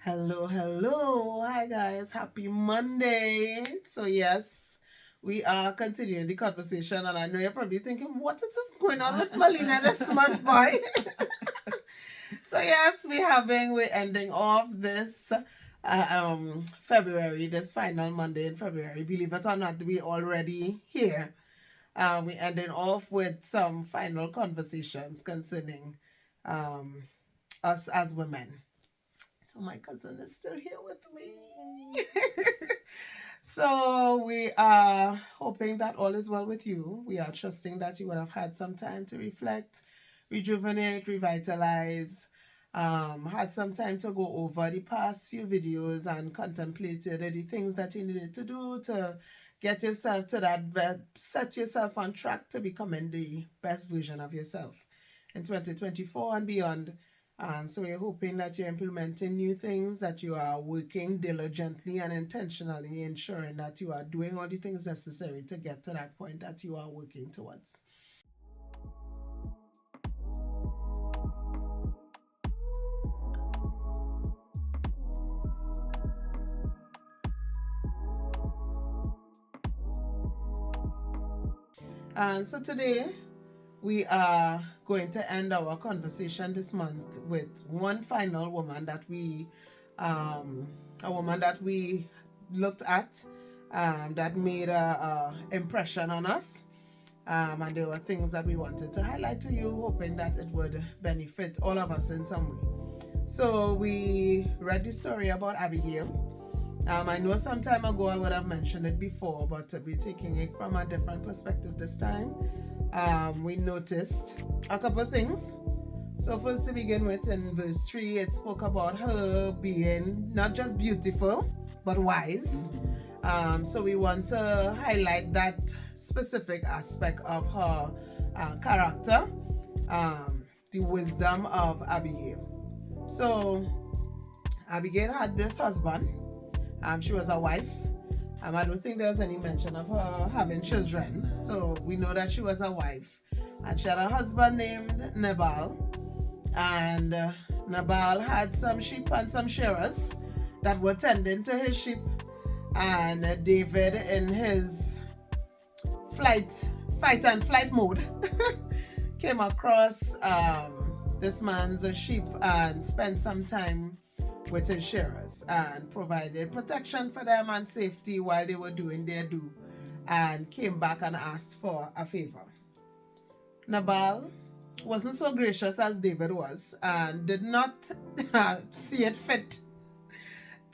Hello, hello. Hi, guys. Happy Monday. So, yes, we are continuing the conversation, and I know you're probably thinking, what is going on with Melina this month, boy? So, yes, we're ending off this February, this final Monday in February. Believe it or not, we already here. We're ending off with some final conversations concerning us as women. So my cousin is still here with me. So we are hoping that all is well with you. We are trusting that you would have had some time to reflect, rejuvenate, revitalize, had some time to go over the past few videos and contemplated the things that you needed to do to get yourself to that, set yourself on track to becoming the best version of yourself in 2024 and beyond. So we're hoping that you're implementing new things, that you are working diligently and intentionally, ensuring that you are doing all the things necessary to get to that point that you are working towards. And so today we are going to end our conversation this month with one final woman that we, a woman that we looked at, that made a impression on us. And there were things that we wanted to highlight to you, hoping that it would benefit all of us in some way. So we read the story about Abigail. I know some time ago I would have mentioned it before, but we're taking it from a different perspective this time. We noticed a couple of things. So first, to begin with, in verse 3, it spoke about her being not just beautiful but wise. So we want to highlight that specific aspect of her character, the wisdom of Abigail. So Abigail had this husband. She was a wife. I don't think there was any mention of her having children. So we know that she was a wife. And she had a husband named Nabal. And Nabal had some sheep and some shearers that were tending to his sheep. And David, in his fight and flight mode, came across this man's sheep and spent some time with his shearers and provided protection for them and safety while they were doing their due, and came back and asked for a favor. Nabal wasn't so gracious as David was and did not see it fit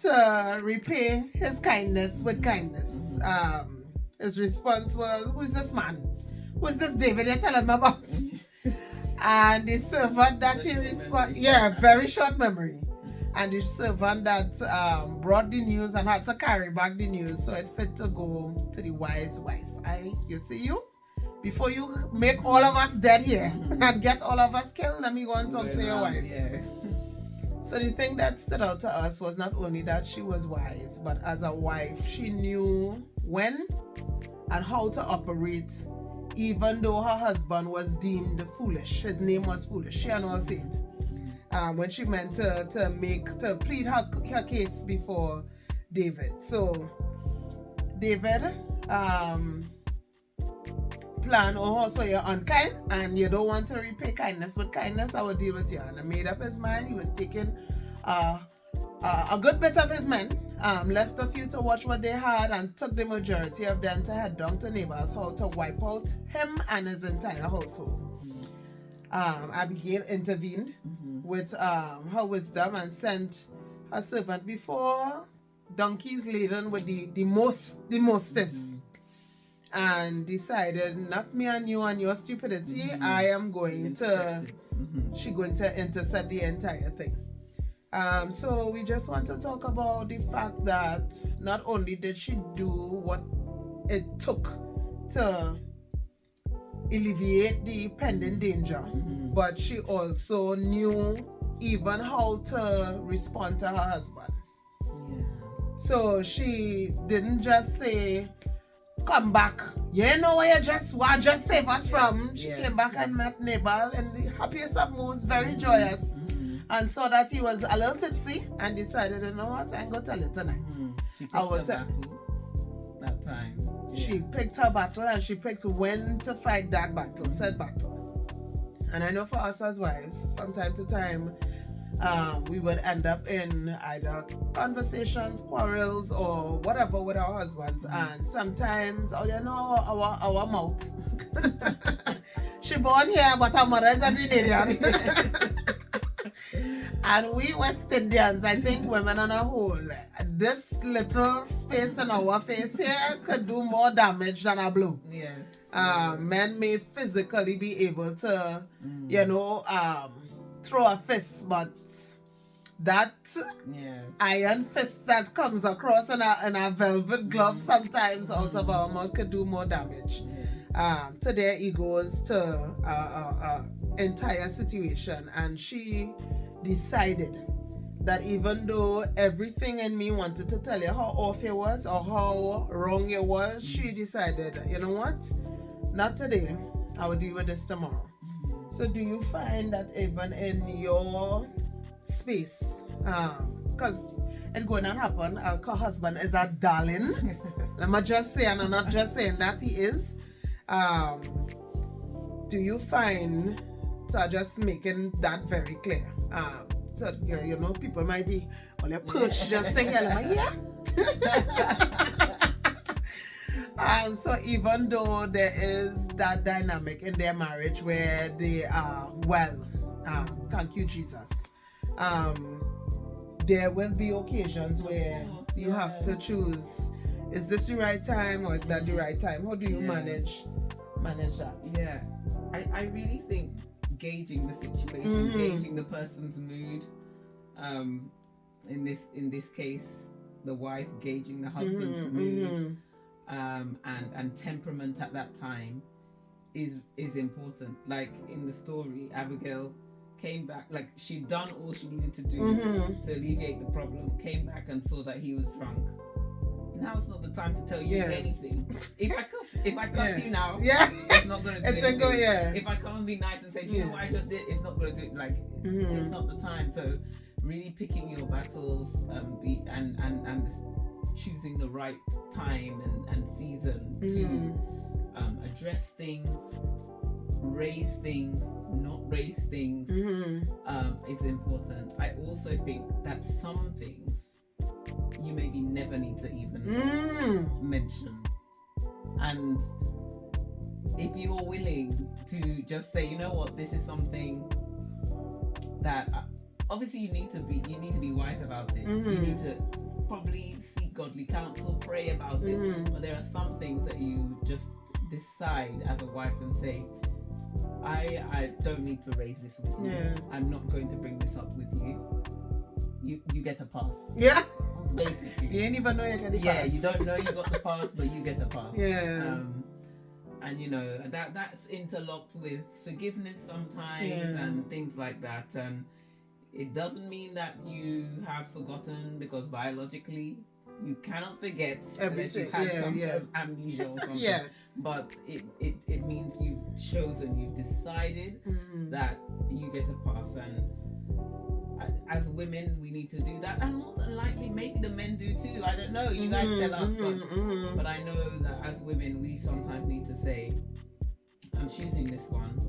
to repay his kindness with kindness. His response was, "Who's this man? Who's this David you're telling me about?" And the servant that he responded, very short memory. And the servant that brought the news and had to carry back the news, so it fit to go to the wise wife. You see you? Before you make all of us dead here and get all of us killed, let me go and talk to your wife. So the thing that stood out to us was not only that she was wise, but as a wife, she knew when and how to operate, even though her husband was deemed foolish. His name was foolish. She and all said. When she meant to plead her case before David. So David plan, oh, so you're unkind and you don't want to repay kindness with kindness, I will deal with you. And he made up his mind. He was taking a good bit of his men, left a few to watch what they had, and took the majority of them to head down to Nabal's house to wipe out him and his entire household. Abigail intervened with her wisdom and sent her servant before donkeys laden with the mostest, and decided, not me and you and your stupidity, I am going to, she's going to intercept the entire thing. So we just want to talk about the fact that not only did she do what it took to alleviate the pending danger, but she also knew even how to respond to her husband. So she didn't just say, "Come back, you know where you just save us from." She came back and met Nabal in the happiest of moods, very joyous, and saw that he was a little tipsy and decided, you know what, I ain't gonna tell you tonight. She picked her battle that time. Yeah. She picked her battle, and she picked when to fight that battle, said battle. And I know for us as wives, from time to time, we would end up in either conversations, quarrels, or whatever with our husbands. And sometimes, our mouth. She born here, but her mother is a Grenadian. And we West Indians, I think women on a whole, this little space in our face here could do more damage than a blow. Yes. Men may physically be able to, throw a fist, but that iron fist that comes across in a velvet glove sometimes out of our mouth could do more damage to their egos, to entire situation. And she decided that even though everything in me wanted to tell you how off you was or how wrong you was, she decided, you know what, not today, I will deal with this tomorrow. So do you find that even in your space, because it's going to happen, our husband is a darling, let me just say, and I'm not just saying that he is, do you find, so just making that very clear, so people might be on their perch just thinking, yeah. So even though there is that dynamic in their marriage where they are thank you Jesus, there will be occasions where you have to choose, is this the right time or is that the right time? How do you manage that? Yeah, I really think gauging the situation, gauging the person's mood, in this case the wife gauging the husband's mood, and temperament at that time is important. Like in the story, Abigail came back, like she'd done all she needed to do to alleviate the problem, came back and saw that he was drunk. Now's not the time to tell you anything. If I cuss you now, it's not gonna do anything. If I come and be nice and say, do you know what I just did? It's not gonna do it. Like it's not the time. So really picking your battles, and choosing the right time and season to address things, raise things, not raise things, is important. I also think that some things you maybe never need to even mention. And if you're willing to just say, you know what, this is something that obviously you need to be wise about it. You need to probably seek godly counsel, pray about it. But there are some things that you just decide as a wife and say, I don't need to raise this with you. I'm not going to bring this up with you. You get a pass. Yeah. Basically. You ain't even know you get a pass. Yeah, you don't know you got the pass, but you get a pass. Yeah. And that's interlocked with forgiveness sometimes and things like that. And it doesn't mean that you have forgotten, because biologically you cannot forget unless you've had some amnesia or something. But it means you've chosen, you've decided that you get a pass. And as women, we need to do that, and more than likely, maybe the men do too. I don't know. You guys tell us, but I know that as women, we sometimes need to say, "I'm choosing this one.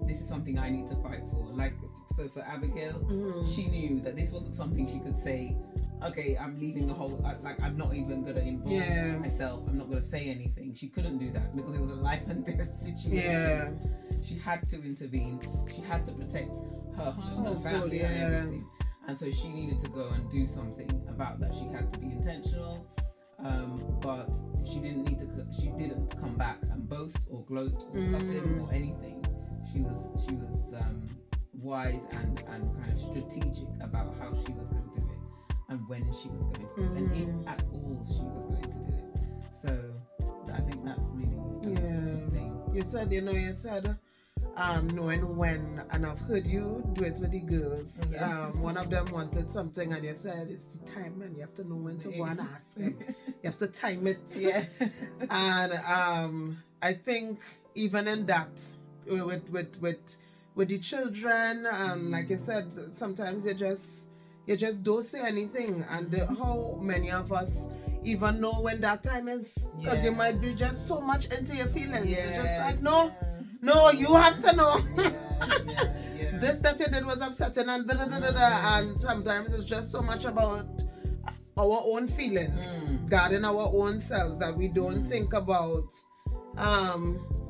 This is something I need to fight for." Like, so for Abigail, she knew that this wasn't something she could say, "Okay, I'm leaving the whole. I'm not even gonna involve myself. I'm not gonna say anything." She couldn't do that because it was a life and death situation. Yeah. She had to intervene. She had to protect her home, her family, and everything. And so she needed to go and do something about that. She had to be intentional, but she didn't need to. She didn't come back and boast or gloat or cuss him or anything. She was wise and kind of strategic about how she was going to do it and when she was going to do it, and if at all she was going to do it. So I think that's really the thing. You said knowing when, and I've heard you do it with the girls. One of them wanted something and you said it's the time, and you have to know when to go and ask him. You have to time it. And I think even in that, with with the children, and like I said, sometimes you just don't say anything, and how many of us even know when that time is, because you might be just so much into your feelings. It's just like, no, you have to know. This that you did was upsetting, and and sometimes it's just so much about our own feelings, guarding our own selves, that we don't think about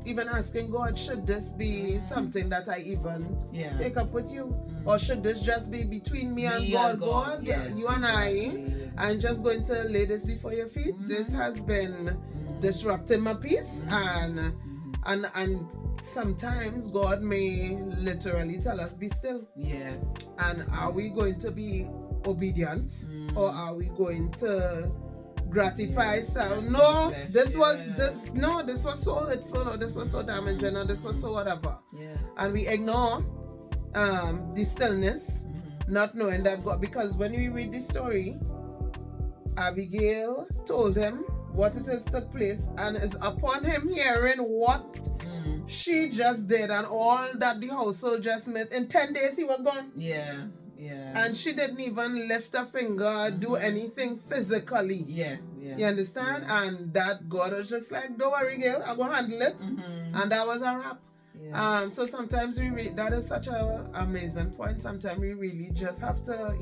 even asking God, should this be something that I even take up with you? Or should this just be between me and God, you and I, I'm just going to lay this before your feet. This has been disrupting my peace, and sometimes God may literally tell us, be still. Yes. And are we going to be obedient, or are we going to gratify self? No, this was so hurtful, or this was so damaging, or this was so whatever. And we ignore the stillness, not knowing that God, because when we read the story, Abigail told him what it is took place, and is upon him hearing what she just did and all that the household just made. In 10 days he was gone. Yeah. And she didn't even lift a finger, do anything physically. You understand? And that God was just like, don't worry, girl, I'll go handle it. And that was a wrap. So sometimes that is such an amazing point. Sometimes we really just have to,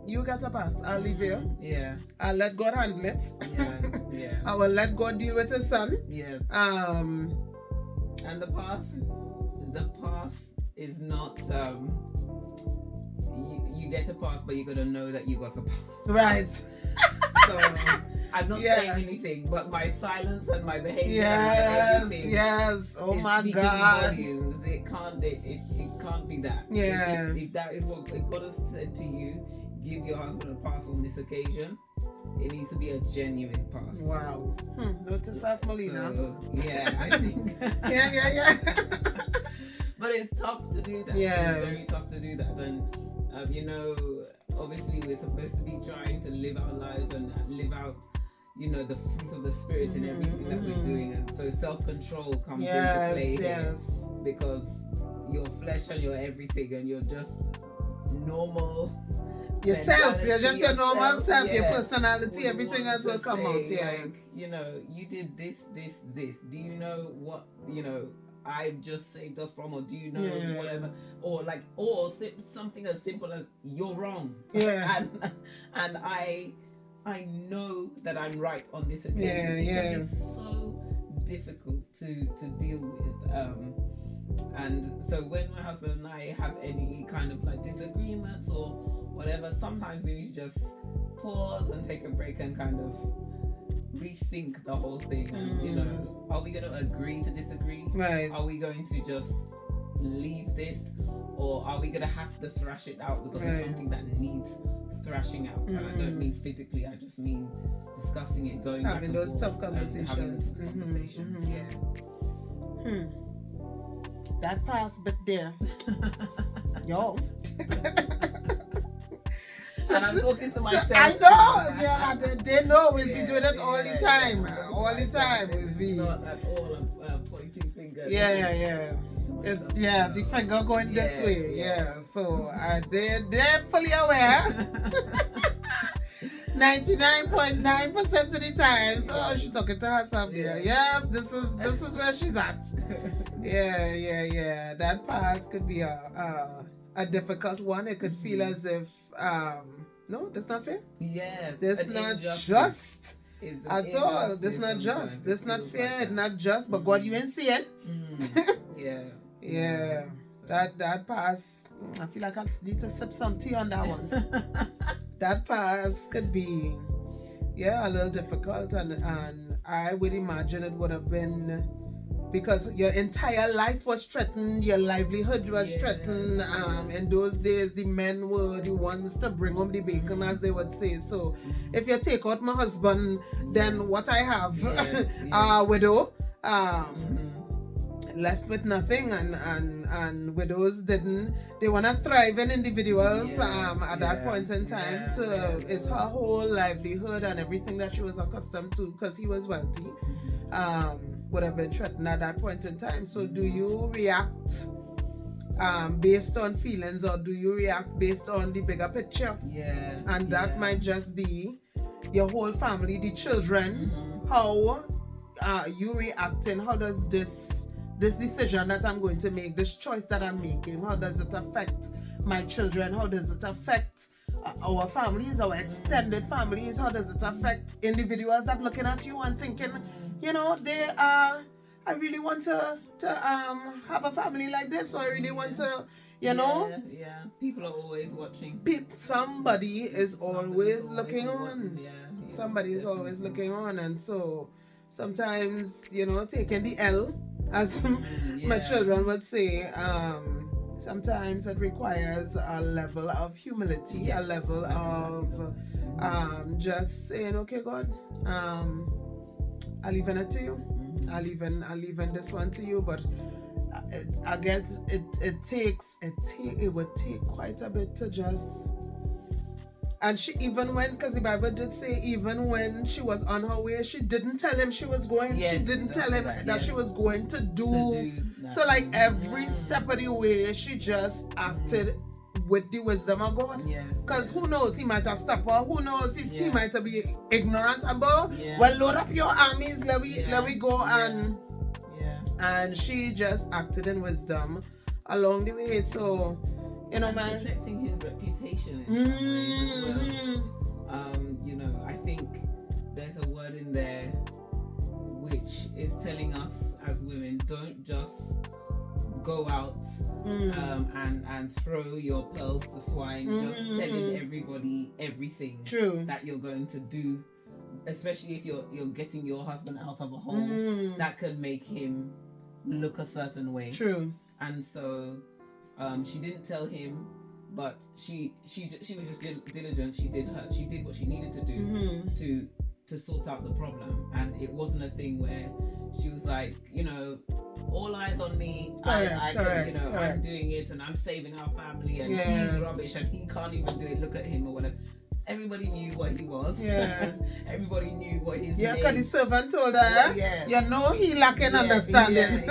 you get a pass, I'll leave you. I'll let God handle it. I will let God deal with his son. And the past is not you get a pass, but you gotta know that you got a pass. Right. So I'm not saying anything, but my silence and my behavior and everything. Yes. Oh my speaking God. Volumes. It can't be that. If that is what God has said to you, give your husband a pass on this occasion. It needs to be a genuine pass. Wow. Note to self, Melina. So, I think. But it's tough to do that. It's very tough to do that. And obviously we're supposed to be trying to live our lives and live out, the fruit of the spirit in everything that we're doing. And so self-control comes into play here, because your flesh and your everything, and you're just normal. Yourself, you're just your normal self, your personality, everything else will come out. You did this. Do you know what, I just saved us from, or do you know whatever, or something as simple as you're wrong. And I know that I'm right on this occasion. It can be so difficult to deal with. And so when my husband and I have any kind of disagreements or whatever, sometimes we need to just pause and take a break and kind of rethink the whole thing. And are we going to agree to disagree? Right. Are we going to just leave this, or are we going to have to thrash it out because it's something that needs thrashing out? And I don't mean physically, I just mean discussing it, going having back and those forth, tough conversations. having those conversations. That past bit there. Yo. And I'm talking to myself. I know. They know we've been doing it all the time. All the time. Not at all pointing fingers. The finger going this way. So they're fully aware. 99.9% of the time. So she's talking to herself there. Yes, this is where she's at. That past could be a difficult one. It could feel as if no, that's not fair. That's not just at all. That's not just. That's not fair. It's not just. But God, you ain't see it. That pass. I feel like I need to sip some tea on that one. That pass could be, a little difficult, and I would imagine it would have been because your entire life was threatened, your livelihood was threatened. In those days, the men were the ones to bring home the bacon, as they would say. So, if you take out my husband, then what I have, a widow, left with nothing, and widows they want to thriving individuals at that point in time. So it's her whole livelihood and everything that she was accustomed to, because he was wealthy, would have been threatened at that point in time. So do you react based on feelings, or do you react based on the bigger picture? Yeah. And that might just be your whole family, the children. Mm-hmm. How you reacting? How does this decision that I'm going to make, this choice that I'm making, how does it affect my children? How does it affect our families, our extended families? How does it affect individuals that looking at you and thinking, you know, they are, I really want to have a family like this, or I really want to, you know. Yeah, people are always watching. Somebody is always looking on. Yeah, Somebody is always looking on, and so sometimes, you know, taking the L, as my children would say, sometimes it requires a level of humility, a level of just saying, okay, God, I'll leave it to you. I'll leave this one to you. But I guess it would take quite a bit to just. And she, even when, because the Bible did say, even when she was on her way, she didn't tell him she was going. She didn't tell him that she was going to do. So like every step of the way, she just acted with the wisdom of God. Because who knows, he might have stopped her. Who knows, he might have been ignorant about. Well, load up your armies. Let we go and she just acted in wisdom along the way. So, you know, man, protecting his reputation in some ways as well. You know, I think there's a word in there which is telling us as women, don't just go out and throw your pearls to swine, just telling everybody everything that you're going to do, especially if you're getting your husband out of a hole that can make him look a certain way. And so she didn't tell him, but she was just diligent. She did what she needed to do to sort out the problem. And it wasn't a thing where she was like, you know, all eyes on me. I'm doing it and I'm saving our family, and he's rubbish and he can't even do it. Look at him or whatever. Everybody knew what he was. Everybody knew what his name. Because the servant told her, you know, he lacking understanding.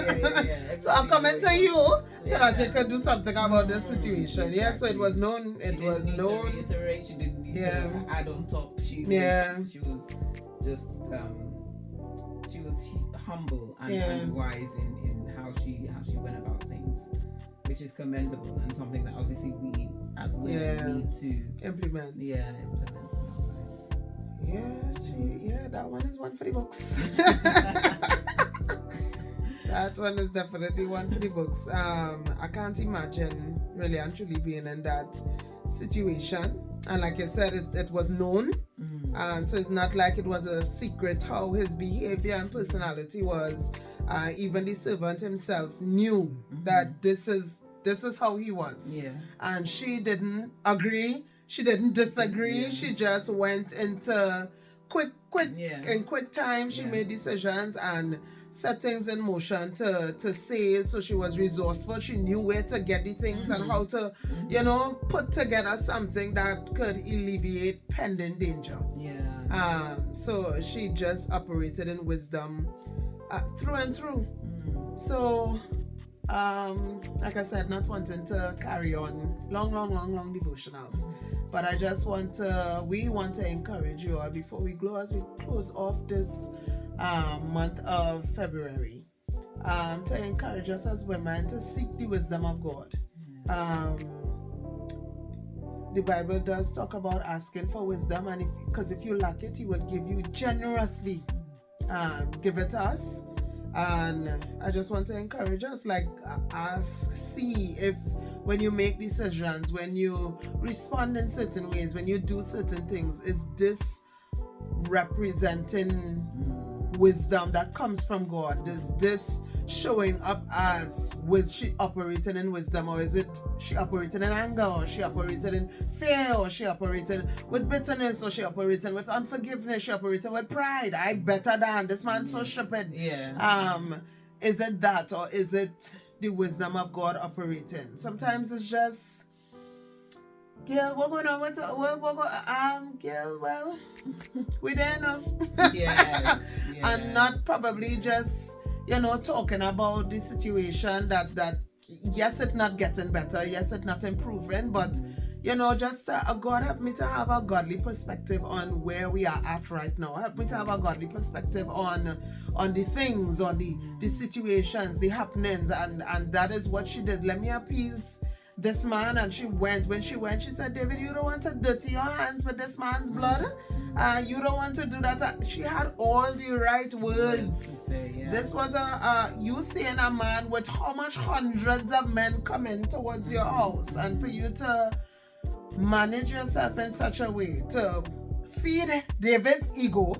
So I'm coming to you so that you can do something about this situation. So it was known. It was known. To reiterate, she didn't need to add on top. She was just she was humble and wise in how she went about things, which is commendable and something that obviously we as women need to implement. Implement in our lives. That one is one for the books. That one is definitely one for the books. I can't imagine really and truly being in that situation. And like I said, it was known. So it's not like it was a secret how his behavior and personality was. Even the servant himself knew that this is how he was. And she didn't agree. She didn't disagree. She just went into in quick time. She made decisions and set things in motion to save. So she was resourceful. She knew where to get the things and how to, you know, put together something that could alleviate pending danger. So she just operated in wisdom through and through. So like I said, not wanting to carry on long devotionals, but I just we want to encourage you all before we as we close off this month of February, to encourage us as women to seek the wisdom of God. The Bible does talk about asking for wisdom, and because if you lack it, He would give you generously. Give it to us. And I just want to encourage us, like, see if when you make decisions, when you respond in certain ways, when you do certain things, is this representing wisdom that comes from God? Is this showing up as was she operating in wisdom, or is it she operating in anger, or she operated in fear, or she operated with bitterness, or she operated with unforgiveness, she operated with pride? I better than this man, so stupid. Is it that, or is it the wisdom of God operating? Sometimes it's just, Gail, we're going on with Gail, well, we there enough. And not probably just, you know, talking about the situation that yes, it's not getting better, yes, it's not improving, but just God help me to have a godly perspective on where we are at right now. Help me to have a godly perspective on the things, on the situations, the happenings, and that is what she did. Let me appease this man. And when she went, she said, David, you don't want to dirty your hands with this man's blood. You don't want to do that. She had all the right words. This was you seeing a man with how much hundreds of men coming towards your house, and for you to manage yourself in such a way to feed David's ego,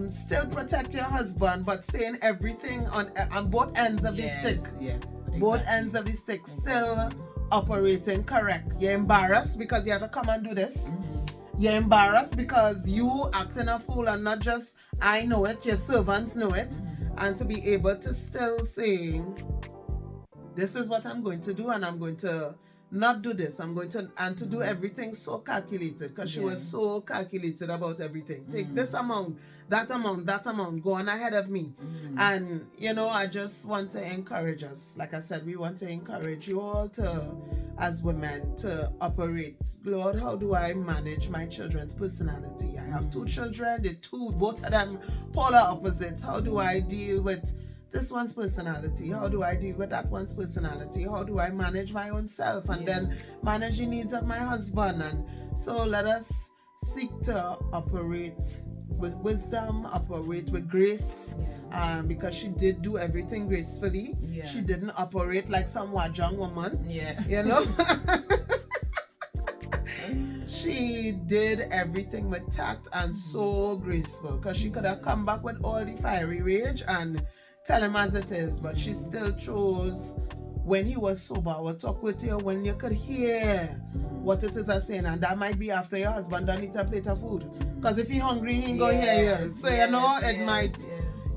still protect your husband, but saying everything on both ends of the stick. Yes, exactly. Both ends of the stick, still operating correct. You're embarrassed because you have to come and do this. You're embarrassed because you acting a fool, and not just I know it, your servants know it. And to be able to still say, this is what I'm going to do, and I'm going to not do this. I'm going to do everything so calculated, because she was so calculated about everything. Take this amount, that amount, go on ahead of me. And I just want to encourage us. Like I said, we want to encourage you all to, as women, to operate. Lord, how do I manage my children's personality? I have 2 children, both of them polar opposites. How do I deal with this one's personality? How do I deal with that one's personality? How do I manage my own self, and then manage the needs of my husband? And so let us seek to operate with wisdom, operate with grace, because she did do everything gracefully. She didn't operate like some wajang woman. She did everything with tact and so graceful, because she could have come back with all the fiery rage and tell him as it is, but she still chose, when he was sober, will talk with you when you could hear what it is I'm saying, and that might be after your husband done eat a plate of food, because if he hungry, he ain't gonna hear you. So it might,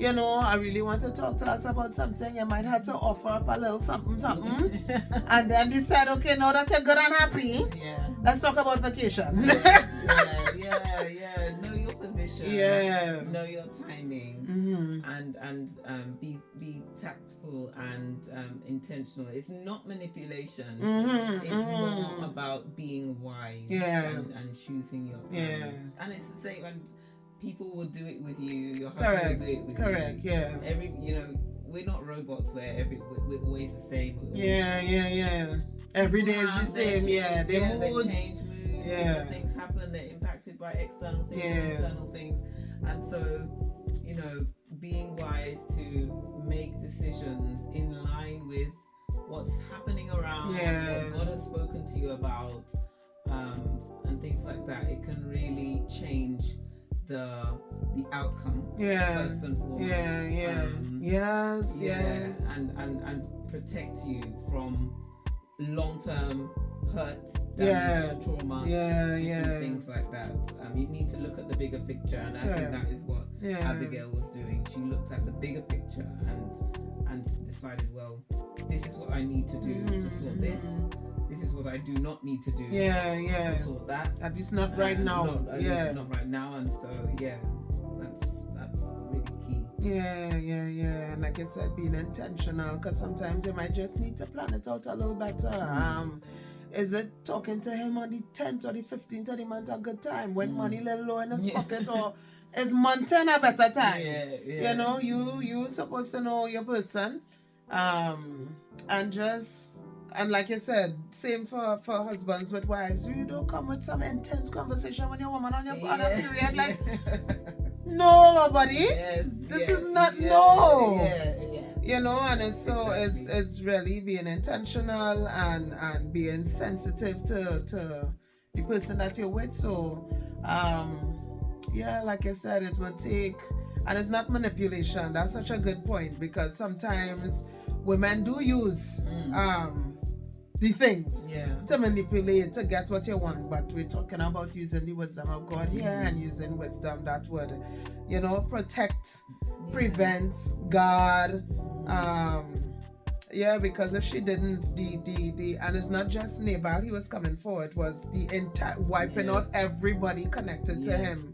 I really want to talk to us about something. You might have to offer up a little something, and then decide, okay, now that you're good and happy, let's talk about vacation. Know your position. Know your timing, and be tactful and intentional. It's not manipulation. It's more about being wise and choosing your time. And it's the same when people will do it with you. Your husband will do it with you. Correct. We're not robots where we're always the same. Every day is the same. They moods. Change moods. Different things happen. They're impacted by external things and internal things. And so, being wise to make decisions in line with what's happening around, what God has spoken to you about, and things like that, it can really change the outcome first and foremost. And protect you from long-term hurt, damage, trauma, things like that. You need to look at the bigger picture, and I think that is what Abigail was doing. She looked at the bigger picture and decided, well, this is what I need to do to sort this. This is what I do not need to do to sort that. At least not right now. At least not right now. And so that's really key. And like I said, being intentional, because sometimes you might just need to plan it out a little better. Is it talking to him on the 10th or the 15th of the month a good time, when money little low in his pocket, or is month 10 a better time? You supposed to know your person, and like you said, same for husbands with wives. You don't come with some intense conversation when your woman on your period, like nobody. This is not and it's so it's really being intentional and being sensitive to the person that you're with. So like I said, it will take, and it's not manipulation. That's such a good point, because sometimes women do use the things to manipulate, to get what you want. But we're talking about using the wisdom of God here, and using wisdom that would, protect, prevent, guard. Because if she didn't, the and it's not just Nabal he was coming for, it was the entire wiping out everybody connected to him.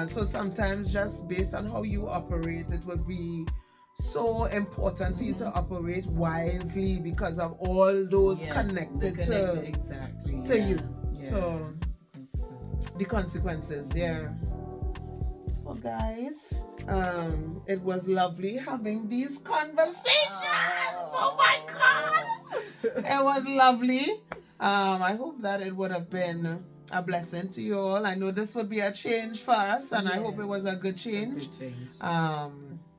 So sometimes, just based on how you operate, it would be so important for you to operate wisely because of all those connected to exactly you. Yeah. So the consequences, So guys, it was lovely having these conversations. Oh my God, it was lovely. I hope that it would have been a blessing to you all. I know this would be a change for us, and I hope it was a good change.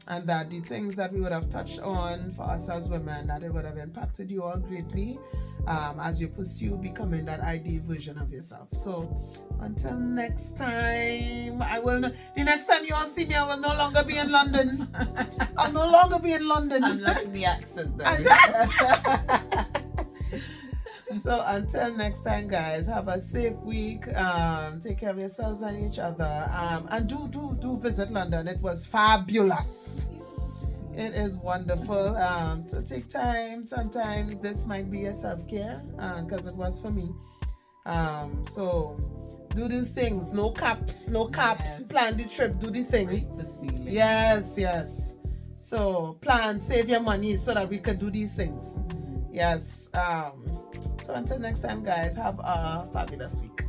And that the things that we would have touched on for us as women, that it would have impacted you all greatly as you pursue becoming that ideal version of yourself. So until next time, the next time you all see me, I will no longer be in London. I'll no longer be in London. I'm loving the accent though. So until next time, guys, have a safe week. Take care of yourselves and each other. And do visit London. It was fabulous. It is wonderful. So take time. Sometimes this might be a self-care, because it was for me. So do these things. No caps. Yes. Plan the trip. Do the thing. Break the ceiling. Yes. So plan, save your money so that we can do these things. Yes. So until next time, guys, have a fabulous week.